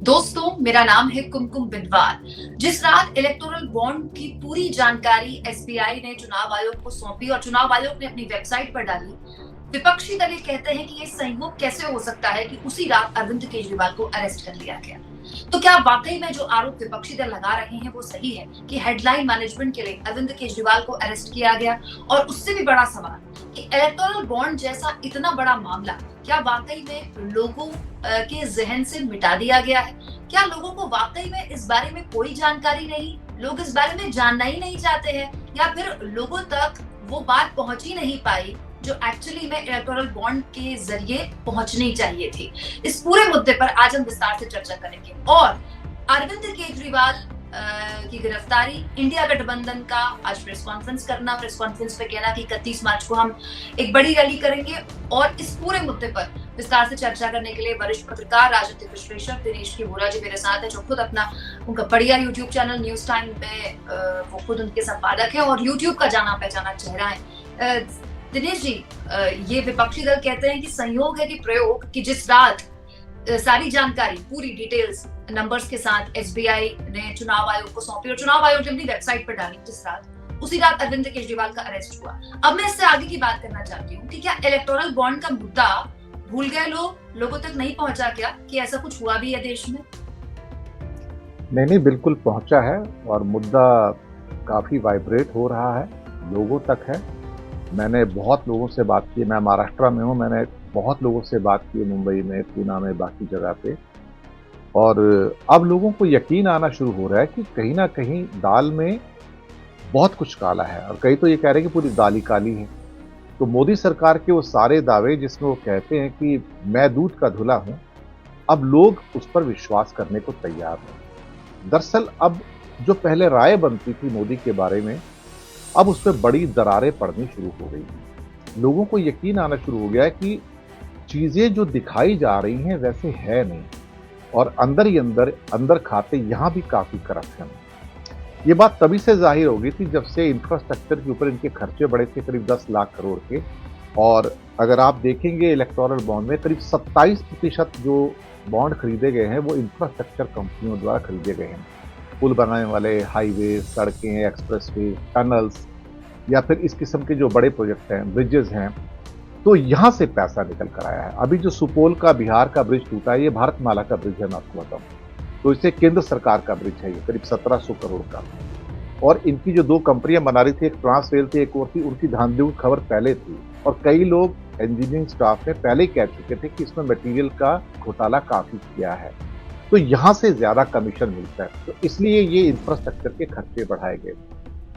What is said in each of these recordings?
दोस्तों, मेरा नाम है कुमकुम बिंदवाल। जिस रात इलेक्टोरल बॉन्ड की पूरी जानकारी एसबीआई ने चुनाव आयोग को सौंपी और चुनाव आयोग ने अपनी वेबसाइट पर डाली, विपक्षी दल ये कहते हैं कि ये संयोग कैसे हो सकता है कि उसी रात अरविंद केजरीवाल को अरेस्ट कर लिया गया। तो क्या वाकई में जो आरोप विपक्षी दल लगा रहे हैं वो सही है कि हेडलाइन मैनेजमेंट के लिए अरविंद केजरीवाल को अरेस्ट किया गया? और उससे भी बड़ा सवाल कि इलेक्टोरल बॉन्ड जैसा इतना बड़ा मामला क्या वाकई में लोगों के जहन से मिटा दिया गया है? क्या लोगों को वाकई में इस बारे में कोई जानकारी नहीं, लोग इस बारे में जानना ही नहीं चाहते हैं, या फिर लोगों तक वो बात पहुंच ही नहीं पाई जो एक्चुअली में इलेक्टोरल बॉन्ड के जरिए पहुंचनी चाहिए थी? इस पूरे मुद्दे पर आज हम विस्तार से चर्चा करेंगे। और अरविंद केजरीवाल की गिरफ्तारी, इंडिया गठबंधन का आज प्रेस कॉन्फ्रेंस करना, प्रेस कॉन्फ्रेंस पे कहना कि 31 मार्च को हम एक बड़ी रैली करेंगे, और इस पूरे मुद्दे पर विस्तार से चर्चा करने के लिए वरिष्ठ पत्रकार, राजनीतिक विश्लेषक दिनेश के जी मेरे साथ है, जो खुद अपना उनका बढ़िया यूट्यूब चैनल न्यूज टाइम पे वो खुद उनके संपादक है और यूट्यूब का जाना पहचाना चेहरा है। दिनेश जी, ये विपक्षी दल कहते हैं कि संयोग है कि प्रयोग कि जिस रात सारी जानकारी, पूरी डिटेल्स नंबर्स के साथ एसबीआई ने चुनाव आयोग को सौंपी और चुनाव आयोग ने अपनी वेबसाइट पर डाली, जिस रात उसी रात अरविंद केजरीवाल का अरेस्ट हुआ। अब मैं इससे आगे की बात करना चाहती हूँ कि क्या इलेक्टोरल बॉन्ड का मुद्दा भूल गए लोगों तक नहीं पहुंचा क्या कि ऐसा कुछ हुआ भी है देश में? नहीं, बिल्कुल पहुंचा है और मुद्दा काफ़ी वाइब्रेट हो रहा है, लोगों तक है। मैंने बहुत लोगों से बात की, मैं महाराष्ट्र में हूँ, मैंने बहुत लोगों से बात की, मुंबई में, पूना में, बाकी जगह पे। और अब लोगों को यकीन आना शुरू हो रहा है कि कहीं ना कहीं दाल में बहुत कुछ काला है, और कई तो ये कह रहे हैं कि पूरी दाल ही काली है। तो मोदी सरकार के वो सारे दावे जिसमें वो कहते हैं कि मैं दूध का धुला हूं, अब लोग उस पर विश्वास करने को तैयार हैं। दरअसल अब जो पहले राय बनती थी मोदी के बारे में, अब उस पर बड़ी दरारें पड़नी शुरू हो गई हैं। लोगों को यकीन आना शुरू हो गया है कि चीजें जो दिखाई जा रही हैं वैसे है नहीं, और अंदर ही अंदर खाते यहां भी काफी करप्शन है। ये बात तभी से जाहिर हो गई थी जब से इंफ्रास्ट्रक्चर के ऊपर इनके खर्चे बढ़े थे, करीब 10 लाख करोड़ के। और अगर आप देखेंगे इलेक्टोरल बॉन्ड में करीब 27% जो बॉन्ड खरीदे गए हैं वो इंफ्रास्ट्रक्चर कंपनियों द्वारा खरीदे गए हैं। पुल बनाने वाले, हाईवे, सड़कें, एक्सप्रेसवे, टनल्स, या फिर इस किस्म के जो बड़े प्रोजेक्ट हैं, ब्रिजेस हैं, तो यहां से पैसा निकल कर आया है। अभी जो सुपौल का, बिहार का ब्रिज टूटा है, ये भारतमाला का ब्रिज है, मैं आपको बताऊं तो इसे केंद्र सरकार का ब्रिज है, ये करीब 1700 करोड़ का। और इनकी जो दो कंपनियां बना रही थी, एक ट्रांसरेल थी, एक और थी, उनकी धांधली की खबर पहले थी, और कई लोग इंजीनियरिंग स्टाफ में पहले ही कह चुके थे कि इसमें मटेरियल का घोटाला काफी किया है, तो यहां से ज्यादा कमीशन मिलता है। तो इसलिए ये इंफ्रास्ट्रक्चर के खर्चे बढ़ाए गए।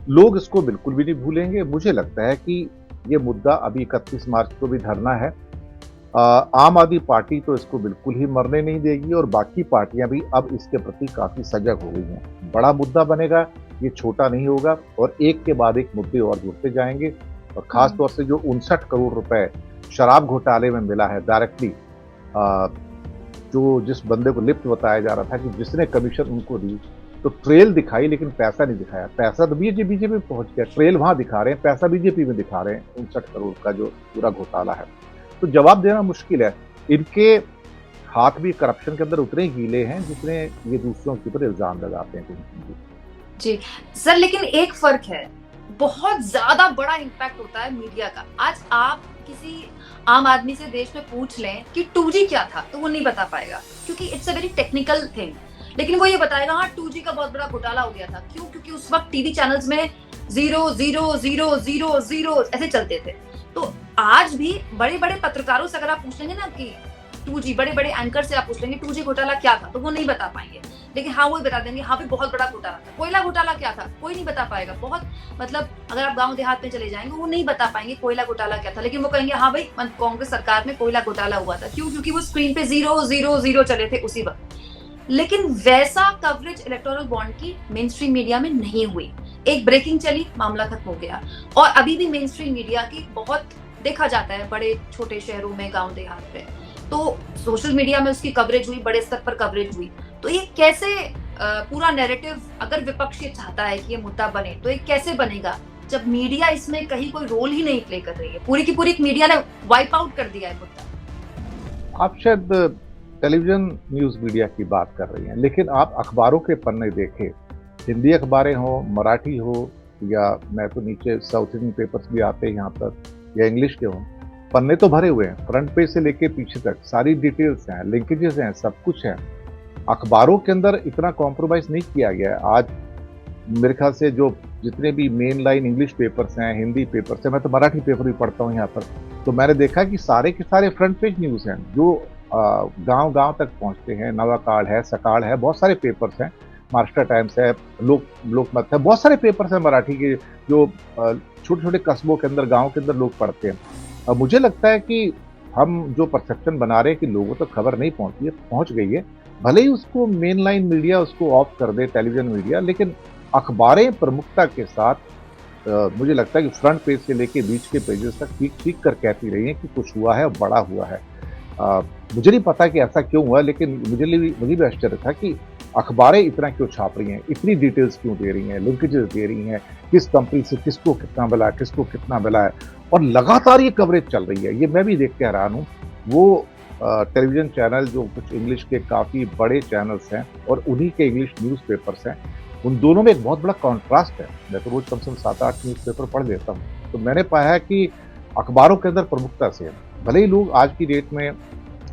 लोग इसको बिल्कुल भी नहीं भूलेंगे। मुझे लगता है कि ये मुद्दा अभी 31 मार्च को भी धरना है। आम आदमी पार्टी तो इसको बिल्कुल ही मरने नहीं देगी, और बाकी पार्टियां भी अब इसके प्रति काफी सजग हो गई हैं। बड़ा मुद्दा बनेगा, ये छोटा नहीं होगा, और एक के बाद एक मुद्दे और जुड़ते जाएंगे। और खास तौर से जो 59 करोड़ रुपए शराब घोटाले में मिला है डायरेक्टली, जो जिस बंदे को लिप्त बताया जा रहा था कि जिसने कमीशन उनको दी, तो ट्रेल दिखाई लेकिन पैसा नहीं दिखाया। पैसा तो बीजेपी में पहुंच गया, ट्रेल वहां दिखा रहे हैं, पैसा बीजेपी में दिखा रहे हैं। 59 करोड़ का जो पूरा घोटाला है, तो जवाब देना मुश्किल है। इनके हाथ भी करप्शन के अंदर उतने गीले हैं जितने ये दूसरों के ऊपर इल्जाम लगाते हैं। जी सर, लेकिन एक फर्क है, बहुत ज्यादा बड़ा इम्पैक्ट होता है मीडिया का। आज आप किसी आम आदमी से देश में पूछ लें कि 2G क्या था, तो वो नहीं बता पाएगा, क्योंकि it's a very technical thing. लेकिन वो ये बताएगा हाँ 2G का बहुत बड़ा घोटाला हो गया था। क्यों? क्योंकि उस वक्त टीवी चैनल्स में 0 ऐसे चलते थे। तो आज भी बड़े बड़े पत्रकारों से अगर आप पूछ लेंगे ना कि 2G, बड़े बड़े एंकर से आप पूछ लेंगे 2G घोटाला क्या था, तो वो नहीं बता पाएंगे। लेकिन हाँ, वो बता देंगे हाँ भी बहुत बड़ा घोटाला था। कोयला घोटाला क्या था, कोई नहीं बता पाएगा। बहुत मतलब अगर आप गांव देहात में चले जाएंगे, वो नहीं बता पाएंगे कोयला घोटाला क्या था, लेकिन वो कहेंगे हाँ भाई कांग्रेस सरकार में कोयला घोटाला हुआ था। क्यों? क्योंकि वो स्क्रीन पे 0 चले थे उसी वक्त। लेकिन वैसा कवरेज इलेक्टोरल बॉन्ड की मेन स्ट्रीम मीडिया में नहीं हुई। एक ब्रेकिंग चली, मामला खत्म हो गया। और अभी भी मेन स्ट्रीम मीडिया की बहुत देखा जाता है बड़े छोटे शहरों में, गांव देहात पे, तो सोशल मीडिया में उसकी कवरेज हुई, बड़े स्तर पर कवरेज हुई। तो ये कैसे पूरा नैरेटिव, अगर विपक्ष ये चाहता है कि ये मुद्दा बने, तो ये कैसे बनेगा जब मीडिया इसमें कहीं कोई रोल ही नहीं प्ले कर रही है? पूरी की पूरी मीडिया ने वाइप आउट कर दिया है मुद्दा। आप शायद टेलीविज़न न्यूज़ मीडिया की बात कर रही हैं, लेकिन आप अखबारों के पन्ने देखें, हिंदी अखबारें हों, मराठी हो या मैं तो नीचे साउथ इंडियन पेपर्स भी आते हैं यहाँ पर या इंग्लिश के हों, पन्ने तो भरे हुए हैं, फ्रंट पेज से लेके पीछे तक सारी डिटेल्स हैं, लिंकेजेस हैं, सब कुछ है। अखबारों के अंदर इतना कॉम्प्रोमाइज़ नहीं किया गया है। आज मेरे ख्याल से जो जितने भी मेन लाइन इंग्लिश पेपर्स हैं, हिंदी पेपर्स हैं, मैं तो मराठी पेपर भी पढ़ता हूँ यहाँ पर, तो मैंने देखा कि सारे के सारे फ्रंट पेज न्यूज़ हैं, जो गाँव-गाँव तक पहुँचते हैं। नवाकाळ है, सकाळ है, बहुत सारे पेपर्स हैं, महाराष्ट्र टाइम्स है, लोकमत है, बहुत सारे पेपर्स हैं मराठी के जो छोटे-छोटे कस्बों के अंदर, गाँव के अंदर लोग पढ़ते हैं। मुझे लगता है कि हम जो परसेप्शन बना रहे हैं कि लोगों तक खबर नहीं पहुँची है, पहुँच गई है। भले ही उसको मेन लाइन मीडिया उसको ऑफ कर दे, टेलीविज़न मीडिया, लेकिन अखबारें प्रमुखता के साथ मुझे लगता है कि फ्रंट पेज से लेके बीच के पेजेस तक ठीक-ठीक कर कहती रही हैं कि कुछ हुआ है, बड़ा हुआ है। अ, मुझे नहीं पता कि ऐसा क्यों हुआ, लेकिन मुझे भी आश्चर्य था कि अखबारें इतना क्यों छाप रही हैं, इतनी डिटेल्स क्यों दे रही हैं, लिंकेजेस दे रही हैं, किस कंपनी से किसको कितना मिला है, किसको कितना मिला है, और लगातार ये कवरेज चल रही है। ये मैं भी देख के हैरान हूँ। वो टेलीविज़न चैनल जो कुछ इंग्लिश के काफ़ी बड़े चैनल्स हैं और उन्हीं के इंग्लिश न्यूज़पेपर्स हैं, उन दोनों में एक बहुत बड़ा कॉन्ट्रास्ट है। मैं तो रोज़ कम से कम 7-8 न्यूज़पेपर पढ़ लेता हूँ, तो मैंने पाया है कि अखबारों के अंदर प्रमुखता से है। भले ही लोग आज की डेट में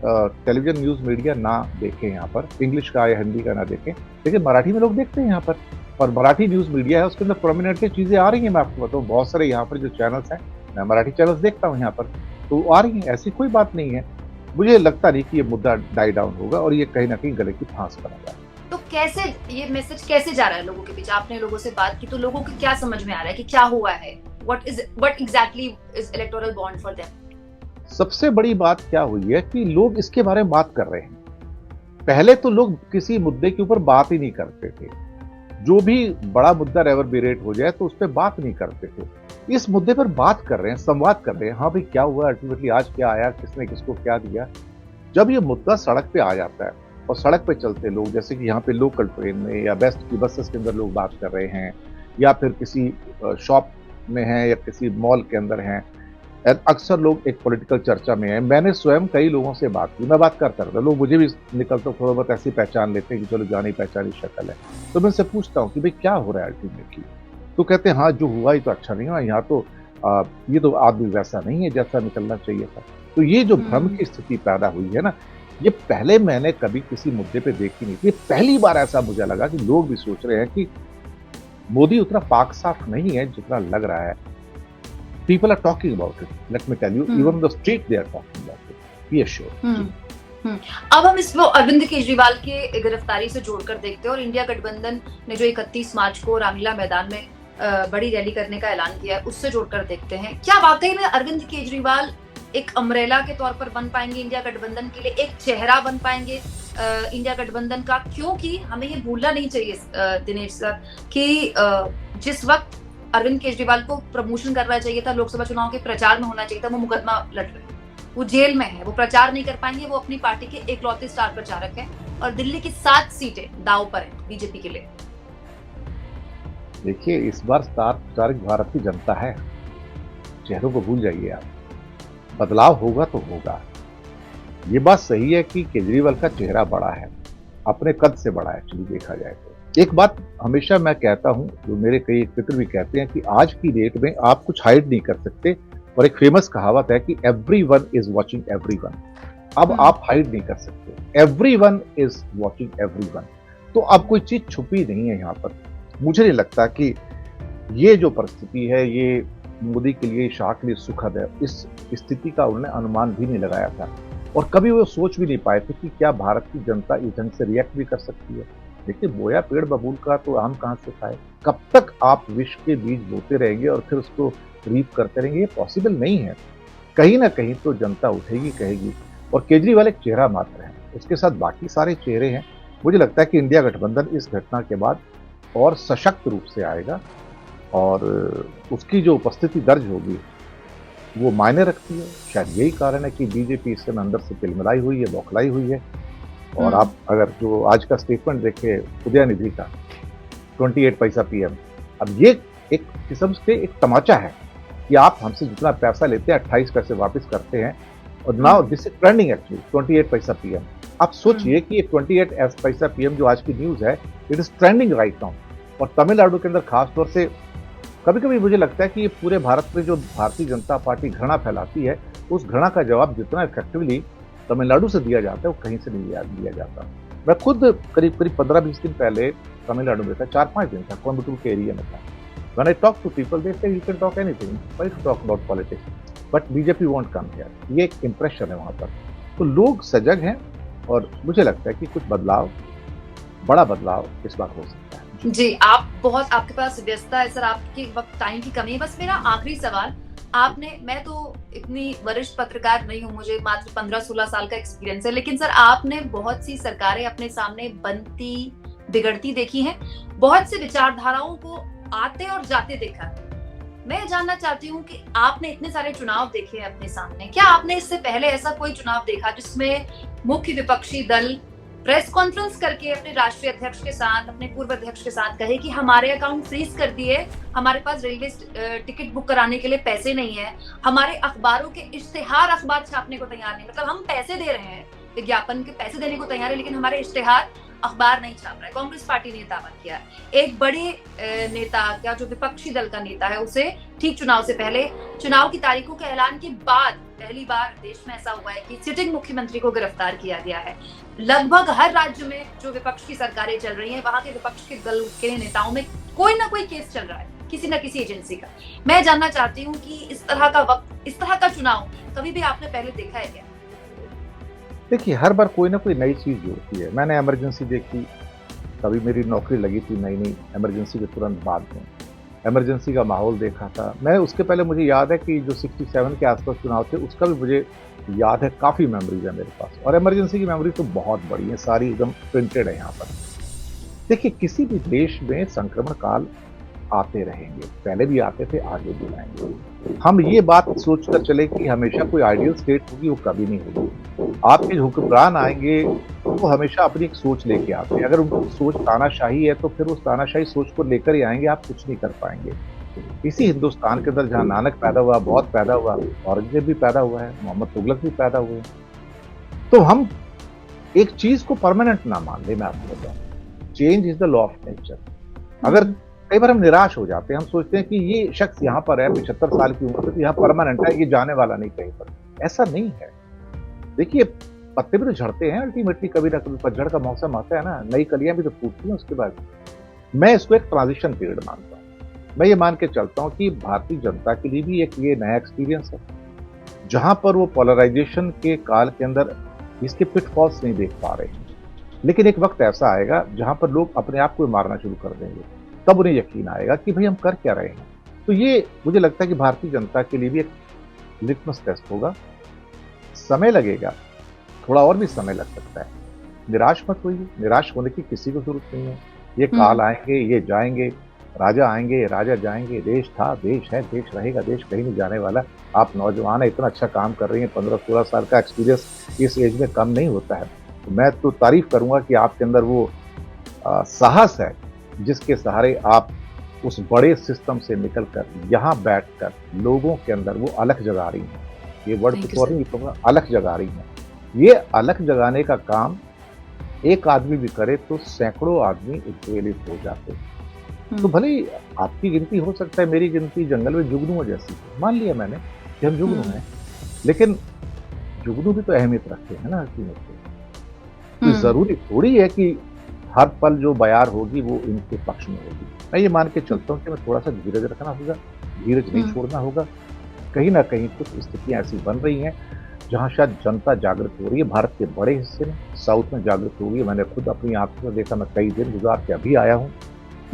टेलीविज़न न्यूज़ मीडिया ना देखें यहाँ पर, इंग्लिश का या हिंदी का ना देखें, लेकिन मराठी में लोग देखते हैं यहाँ पर, और मराठी न्यूज़ मीडिया है, उसके अंदर प्रोमिनेंटली चीज़ें आ रही हैं। मैं आपको बताऊँ, बहुत सारे यहाँ पर जो चैनल्स हैं, मैं मराठी चैनल्स देखता हूँ यहाँ पर, तो आ रही हैं, ऐसी कोई बात नहीं है। मुझे लगता नहीं कि ये मुद्दा डाई डाउन होगा और ये कहीं न कहीं गले की फांस बनेगा। तो कैसे ये मैसेज कैसे जा रहा है लोगों के बीच? आपने लोगों से बात की तो लोगों को क्या समझ में आ रहा है कि क्या हुआ है? What exactly is electoral bond for them? सबसे बड़ी बात क्या हुई है कि लोग इसके बारे में बात कर रहे हैं। पहले तो लोग किसी मुद्दे के ऊपर बात ही नहीं करते थे। जो भी बड़ा मुद्दा रेवरबेरेट हो जाए तो उस पे बात नहीं करते थे। इस मुद्दे पर बात कर रहे हैं, संवाद कर रहे हैं। हाँ भाई, क्या हुआ अल्टीमेटली, आज क्या आया, किसने किसको क्या दिया। जब ये मुद्दा सड़क पे आ जाता है और सड़क पे चलते लोग, जैसे कि यहाँ पे लोकल ट्रेन में या बेस्ट की बसेस के अंदर लोग बात कर रहे हैं, या फिर किसी शॉप में हैं या किसी मॉल के अंदर हैं, अक्सर लोग एक पॉलिटिकल चर्चा में हैं। मैंने स्वयं कई लोगों से बात की, मैं बात करता रहता, लोग मुझे भी निकलते थोड़ा बहुत ऐसी पहचान लेते हैं कि चलो जानी पहचानी शक्ल है, तो मैं उनसे पूछता हूँ कि भाई क्या हो रहा है अल्टीमेटली, तो कहते हैं हाँ जो हुआ ही तो अच्छा नहीं हुआ, यहाँ तो ये तो आदमी वैसा नहीं है जैसा निकलना चाहिए था। तो ये जो भ्रम की स्थिति पैदा हुई है ना, ये पहले मैंने कभी किसी मुद्दे पे देखी नहीं थी। पहली बार ऐसा मुझे लगा कि लोग भी सोच रहे हैं कि मोदी उतना पाक साफ नहीं है जितना लग रहा है। People are talking about it. Let me tell you, even the street they are talking about it. Be assured. अब हम इसको अरविंद केजरीवाल के गिरफ्तारी से जोड़कर देखते हैं और इंडिया गठबंधन ने जो 31 मार्च को रामलीला मैदान में बड़ी रैली करने का ऐलान किया है, उससे जोड़कर देखते हैं। क्या वाकई में अरविंद केजरीवाल एक अम्ब्रेला के तौर पर बन पाएंगे इंडिया गठबंधन के लिए, एक चेहरा बन पाएंगे इंडिया गठबंधन का? क्योंकि हमें ये भूलना नहीं चाहिए दिनेश सर कि जिस वक्त अरविंद केजरीवाल को प्रमोशन करना चाहिए था, लोकसभा चुनाव के प्रचार में होना चाहिए था, वो मुकदमा लड़ रहे हैं, वो जेल में है, वो प्रचार नहीं कर पाएंगे। वो अपनी पार्टी के इकलौते स्टार प्रचारक हैं और दिल्ली की 7 सीटें दांव पर हैं बीजेपी के लिए। देखिए, इस बार स्टार प्रचारक भारत की जनता है, चेहरों को भूल जाइए आप। बदलाव होगा तो होगा। ये बात सही है कि केजरीवाल का चेहरा बड़ा है, अपने कद से बड़ा है एक्चुअली देखा जाए तो। एक बात हमेशा मैं कहता हूं, जो मेरे कई मित्र भी कहते हैं, कि आज की डेट में आप कुछ हाइड नहीं कर सकते, और एक फेमस कहावत है कि एवरीवन इज वॉचिंग एवरीवन। अब आप हाइड नहीं कर सकते, एवरीवन इज वॉचिंग एवरीवन। तो अब कोई चीज छुपी नहीं है यहाँ पर। मुझे नहीं लगता कि ये जो परिस्थिति है ये मोदी के लिए, शाह के लिए सुखद है। इस स्थिति का उन्होंने अनुमान भी नहीं लगाया था, और कभी वो सोच भी नहीं पाए थे कि क्या भारत की जनता इस ढंग से रिएक्ट भी कर सकती है। देखिए, बोया पेड़ बबूल का तो आम कहाँ से खाए। कब तक आप विष के बीज बोते रहेंगे और फिर उसको रीप करते रहेंगे, ये पॉसिबल नहीं है। कहीं ना कहीं तो जनता उठेगी, कहेगी। और केजरीवाल एक चेहरा मात्र है, उसके साथ बाकी सारे चेहरे हैं। मुझे लगता है कि इंडिया गठबंधन इस घटना के बाद और सशक्त रूप से आएगा, और उसकी जो उपस्थिति दर्ज होगी वो मायने रखती है। शायद यही कारण है कि बीजेपी इस समय अंदर से तिलमिलाई हुई है, बौखलाई हुई है। और आप अगर जो आज का स्टेटमेंट देखें उदयनिधि का, 28 पैसा पीएम, अब ये एक किस्म से एक तमाचा है कि आप हमसे जितना पैसा लेते हैं 28 पैसे वापस करते हैं, और now this is trending actually, 28 पैसा पीएम। आप सोचिए कि ये 28 पैसा पीएम जो आज की न्यूज है, it is trending right now. और तमिलनाडु के अंदर खासतौर से कभी कभी मुझे लगता है कि ये पूरे भारत में जो भारतीय जनता पार्टी घृणा फैलाती है, उस घृणा का जवाब जितना इफेक्टिवली तमिलनाडु से दिया जाता है वो कहीं से नहीं दिया जाता। मैं खुद करीब करीब 15-20 दिन पहले तमिलनाडु में था, 4-5 दिन था, कोयम्बटूर के एरिया में था। When I talk to people, they say you can talk anything, why to talk about politics? But BJP won't come here. ये एक इम्प्रेशन है वहां पर। तो लोग सजग हैं और मुझे लगता है कि कुछ बदलाव, बड़ा बदलाव इस बार हो सकता है। जी, आप बहुत, आपके पास व्यस्तता है सर, आपके वक्त टाइम की कमी है। बस मेरा आखिरी सवाल, आपने, मैं तो इतनी वरिष्ठ पत्रकार नहीं हूँ, मुझे मात्र 15-16 साल का एक्सपीरियंस है, लेकिन सर आपने बहुत सी सरकारें अपने सामने बनती बिगड़ती देखी हैं, बहुत से विचारधाराओं को आते और जाते देखा। मैं जानना चाहती हूँ कि आपने इतने सारे चुनाव देखे हैं अपने सामने, क्या आपने इससे पहले ऐसा कोई चुनाव देखा जिसमें मुख्य विपक्षी दल प्रेस कॉन्फ्रेंस करके अपने राष्ट्रीय अध्यक्ष के साथ, अपने पूर्व अध्यक्ष के साथ कहे कि हमारे अकाउंट फ्रीज कर दिए, हमारे पास रेलवे टिकट बुक कराने के लिए पैसे नहीं है, हमारे अखबारों के इश्तेहार अखबार छापने को तैयार नहीं, मतलब हम पैसे दे रहे हैं, विज्ञापन के पैसे देने को तैयार है, लेकिन हमारे इश्तेहार अखबार नहीं छाप रहा है। कांग्रेस पार्टी ने दावा किया है। एक बड़े नेता का, जो विपक्षी दल का नेता है, उसे ठीक चुनाव से पहले, चुनाव की तारीखों के ऐलान के बाद पहली बार देश में ऐसा हुआ है कि सिटिंग मुख्यमंत्री को गिरफ्तार किया गया है। लगभग हर राज्य में जो विपक्ष की सरकारें चल रही हैं, वहां के विपक्ष के दल के नेताओं में कोई ना कोई केस चल रहा है, किसी न किसी एजेंसी का। मैं जानना चाहती हूँ कि इस तरह का वक्त, इस तरह का चुनाव कभी भी आपने पहले देखा है क्या? देखिए, हर बार कोई ना कोई नई चीज होती है। मैंने इमरजेंसी देखी, तभी मेरी नौकरी लगी थी नई इमरजेंसी के तुरंत बाद में इमरजेंसी का माहौल देखा था। मैं उसके पहले, मुझे याद है कि जो 67 के आसपास चुनाव थे, उसका भी मुझे याद है, काफ़ी मेमोरीज है मेरे पास। और इमरजेंसी की मेमोरी तो बहुत बड़ी है, सारी एकदम प्रिंटेड है यहाँ पर। देखिए, किसी भी देश में संक्रमण काल आते रहेंगे, पहले भी आते थे, आगे भी आएंगे। हम ये बात सोचकर चले कि हमेशा कोई आइडियल स्टेट होगी, वो कभी नहीं होगी। आपके हुक्मरान आएंगे वो हमेशा अपनी एक सोच लेके आते हैं। अगर उनकी सोच तानाशाही है तो फिर उस तानाशाही सोच को लेकर ही आएंगे, आप कुछ नहीं कर पाएंगे। इसी हिंदुस्तान के अंदर जहाँ नानक पैदा हुआ, बौद्ध पैदा हुआ, औरंगजेब भी पैदा हुआ है, मोहम्मद तुगलक भी पैदा हुए, तो हम एक चीज को परमानेंट ना मान ले। मैं आपको बताऊं, change is the law of nature. अगर कई बार हम निराश हो जाते हैं, हम सोचते हैं कि ये शख्स यहाँ पर है 75 साल की उम्र में, तो यहाँ परमानेंट है, ये जाने वाला नहीं कहीं पर। ऐसा नहीं है। देखिए, पत्ते भी तो झड़ते हैं अल्टीमेटली, कभी ना कभी पतझड़ का मौसम आता है ना, नई कलियां भी तो फूटती हैं उसके बाद। मैं इसको एक ट्रांजिशन पीरियड मानता हूँ। मैं ये मान के चलता हूँ कि भारतीय जनता के लिए भी एक ये नया एक्सपीरियंस है, जहां पर वो पोलराइजेशन के काल के अंदर इसके पिटफॉल्स नहीं देख पा रहे हैं। लेकिन एक वक्त ऐसा आएगा जहां पर लोग अपने आप को मारना शुरू कर देंगे, तब उन्हें यकीन आएगा कि भाई हम कर क्या रहे हैं। तो ये मुझे लगता है कि भारतीय जनता के लिए भी एक लिटमस टेस्ट होगा। समय लगेगा, थोड़ा और भी समय लग सकता है। निराश मत होइए, निराश होने की किसी को जरूरत नहीं है। ये काल आएंगे, ये जाएंगे, राजा आएंगे, राजा जाएंगे, देश था, देश है, देश रहेगा, देश कहीं नहीं जाने वाला। आप नौजवान है, इतना अच्छा काम कर रही हैं, 15-16 साल का एक्सपीरियंस इस एज में कम नहीं होता है। तो मैं तो तारीफ करूंगा कि आपके अंदर वो साहस है जिसके सहारे आप उस बड़े सिस्टम से निकलकर यहाँ बैठकर लोगों के अंदर वो अलख जगा रही हैं। ये वर्ड तो नहीं कहूँगा, अलख जगा रही हैं। ये अलख जगाने का काम एक आदमी भी करे तो सैकड़ों आदमी उत्प्रेरित हो जाते। तो भले ही आपकी गिनती हो सकता है, मेरी गिनती जंगल में जुगनुओं जैसी, मान लिया मैंने कि हम जुगनू हैं, लेकिन जुगनू भी तो अहमियत रखते हैं ना हकीमत को। तो जरूरी थोड़ी है कि हर पल जो बयार होगी वो इनके पक्ष में होगी। मैं ये मान के चलता हूँ कि मैं थोड़ा सा धीरज रखना होगा, धीरज नहीं छोड़ना होगा। कहीं ना कहीं कुछ स्थितियां ऐसी बन रही हैं जहां शायद जनता जागृत हो रही है। भारत के बड़े हिस्से में, साउथ में जागृत हो रही है। मैंने खुद अपनी आंखों में देखा, मैं कई दिन गुजार के अभी आया हूँ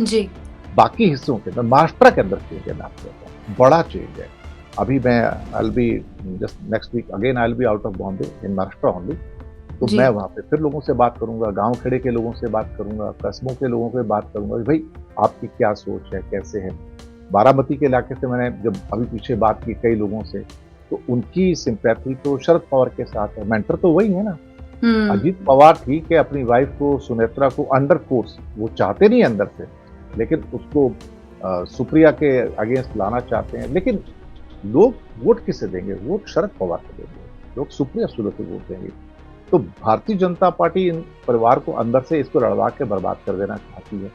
जी। बाकी हिस्सों के अंदर, महाराष्ट्र के अंदर चेंज है, मैं आपको बताता हूँ, बड़ा चेंज है। अभी मैं I be just next week again I be out of Bombay in Maharashtra only. तो मैं वहाँ पे फिर लोगों से बात करूंगा, गांव खेड़े के लोगों से बात करूंगा, कस्बों के लोगों से बात करूंगा कि भाई आपकी क्या सोच है, कैसे है। बारामती के इलाके से मैंने जब अभी पीछे बात की कई लोगों से, तो उनकी सिंपैथी तो शरद पवार के साथ है। मेंटर तो वही है ना, अजीत पवार ठीक है, अपनी वाइफ को, सुनेत्रा को अंडर फोर्स, वो चाहते नहीं अंदर से, लेकिन उसको सुप्रिया के अगेंस्ट लाना चाहते हैं। लेकिन लोग वोट किसे देंगे? वोट शरद पवार को देंगे, लोग सुप्रिया सुले को वोट देंगे। तो भारतीय जनता पार्टी इन परिवार को अंदर से इसको लड़वा के बर्बाद कर देना चाहती है।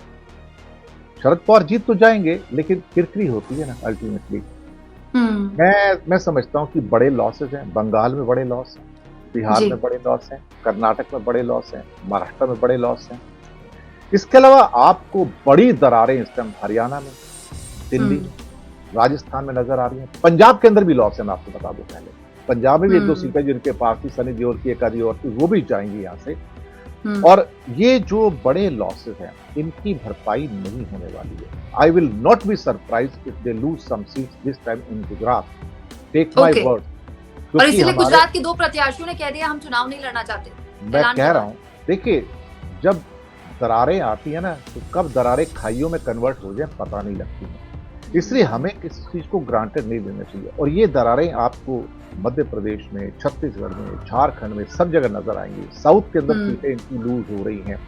शरद पवार जीत तो जाएंगे, लेकिन किरकिरी होती है ना अल्टीमेटली। मैं समझता हूं कि बड़े लॉसेस हैं, बंगाल में बड़े लॉस हैं, बिहार में बड़े लॉस हैं, कर्नाटक में बड़े लॉस हैं, महाराष्ट्र में बड़े लॉस हैं। इसके अलावा आपको बड़ी दरारें इस टाइम हरियाणा में, दिल्ली, राजस्थान में नजर आ रही हैं। पंजाब के अंदर भी लॉस है, मैं आपको बता दूं। पहले पंजाब में भी एक दो सीटें जिनके पास थी, सनी देओल की एक आधी और थी, वो भी जाएंगी यहाँ से। और ये जो बड़े लॉसेस हैं, इनकी भरपाई नहीं होने वाली है। I will not be surprised if they lose some seats this time in Gujarat, take my word. और इसीलिए गुजरात के 2 प्रत्याशियों ने कह दिया हम चुनाव नहीं लड़ना चाहते। मैं कह रहा हूँ, देखिए जब दरारें आती है ना, तो कब दरारें खाइयों में कन्वर्ट हो जाए पता नहीं लगती है। इसलिए हमें किसी चीज को ग्रांटेड नहीं लेना चाहिए। और ये दरारें आपको मध्य प्रदेश में, छत्तीसगढ़ में, झारखंड में सब जगह नजर आएंगी। साउथ के अंदर सीटें इनकी लूज हो रही हैं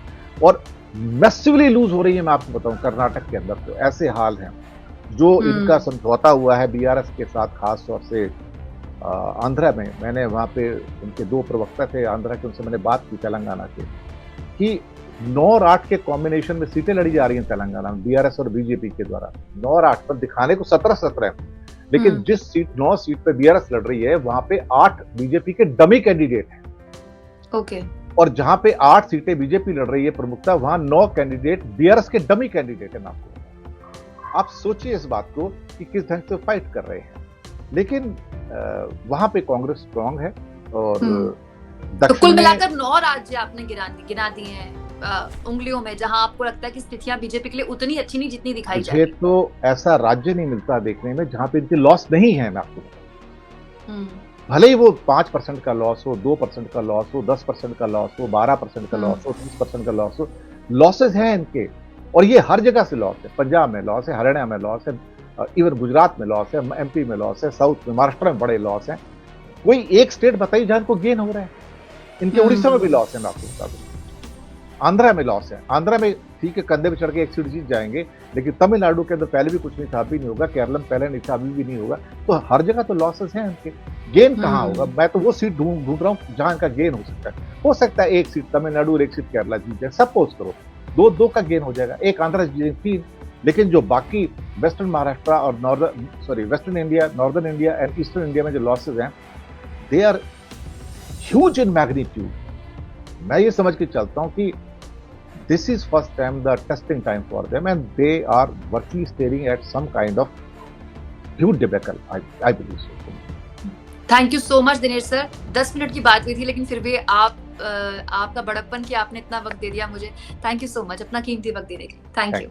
और मैसिवली लूज हो रही है। मैं आपको बताऊं, कर्नाटक के अंदर तो ऐसे हाल हैं। जो इनका समझौता हुआ है बीआरएस के साथ, खास तौर से आंध्रा में, मैंने वहां पे उनके 2 प्रवक्ता थे आंध्रा के, उनसे मैंने बात की तेलंगाना के, कि 9 और 8 के कॉम्बिनेशन में सीटें लड़ी जा रही हैं तेलंगाना में बीआरएस और बीजेपी के द्वारा। 9 और 8 पर दिखाने को 17-17 है, लेकिन जिस 9 सीट पे बीआरएस लड़ रही है, वहां पे 8 बीजेपी के डमी कैंडिडेट हैं। ओके। और जहां पे 8 सीटें बीजेपी लड़ रही है प्रमुखता, वहां 9 कैंडिडेट बीआरएस के डमी कैंडिडेट हैं। आपको, आप सोचिए इस बात को कि किस ढंग से फाइट कर रहे हैं। लेकिन वहां पे कांग्रेस स्ट्रांग है। और तो कुल मिलाकर 9 राज्य आपने गिना दिए हैं उंगलियों में, जहां आपको लगता है कि स्थितियां बीजेपी के लिए उतनी अच्छी नहीं जितनी दिखाई जा रही है। तो ऐसा राज्य नहीं मिलता देखने में जहां पे इनके लॉस नहीं है। मैं आपको बताऊं, भले ही वो 5% का लॉस हो, 2% का लॉस हो, 10% का लॉस हो, 12% का लॉस हो, 30% का लॉस हो, लॉसेज हैं इनके। और ये हर जगह से लॉस है। पंजाब में लॉस है, हरियाणा में लॉस है, इवन गुजरात में लॉस है, एमपी में लॉस है, साउथ में, महाराष्ट्र में बड़े लॉस हैं। वही एक स्टेट बताइए जहां को गेन हो रहे हैं। इनके उड़ीसा में भी लॉस है, मैं आपको बता दूं। आंध्रा में लॉस है। आंध्रा में ठीक है, कंधे पे चढ़ के 1 सीट जीत जाएंगे, लेकिन तमिलनाडु के अंदर पहले भी कुछ नहीं था, अभी नहीं होगा। केरल में पहले नहीं था, अभी भी नहीं होगा। तो हर जगह तो लॉसेस हैं इनके। गेन कहाँ होगा? मैं तो वो सीट ढूंढ रहा हूँ जहां का गेन हो सकता है। हो सकता है 1 सीट तमिलनाडु और 1 सीट केरला जीत जाए, सपोज करो 2-2 का गेन हो जाएगा। 1 आंध्रा जीत 3, लेकिन जो बाकी वेस्टर्न महाराष्ट्र और western India, northern India and eastern India में जो लॉसेज हैं, they are huge in magnitude. मैं ये समझ के चलता हूं कि this is first time the testing time for them, and they are virtually staring at some kind of huge debacle. I believe so. Thank you so much Dinesh sir. 10 minute की बात हुई थी, लेकिन फिर भी आपका बड़प्पन कि आपने इतना वक्त दे दिया मुझे। थैंक यू सो मच अपना कीमती वक्त देने के लिए। Thank you.